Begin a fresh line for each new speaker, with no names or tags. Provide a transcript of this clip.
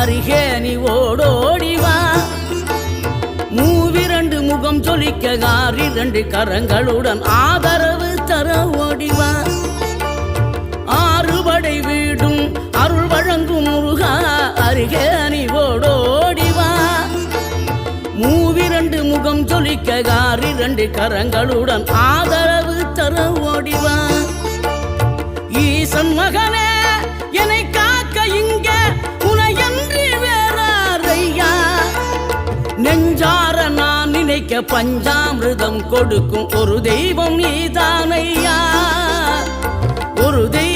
அருகே நீ ஓடோடிவா மூவிரண்டு முகம் சொலிக்க ஆறிரண்டு கரங்களுடன் ஆதரவு தர ஓடிவா ஆறுபடை வீடும் அருள் வழங்கும் முருகா அருகே நீ ஓடோடிவா மூவிரண்டு முகம் சொலிக்க ஆறிரண்டு கரங்களுடன் ஆதரவு தர ஓடிவா ஈசன் மகனே என்னை காக்க இங்க உனையன்றி வேறாரையா நெஞ்சார நான் நினைக்க பஞ்சாமிர்தம் கொடுக்கும் ஒரு தெய்வம் நீதானையா ஒரு தெய்வம்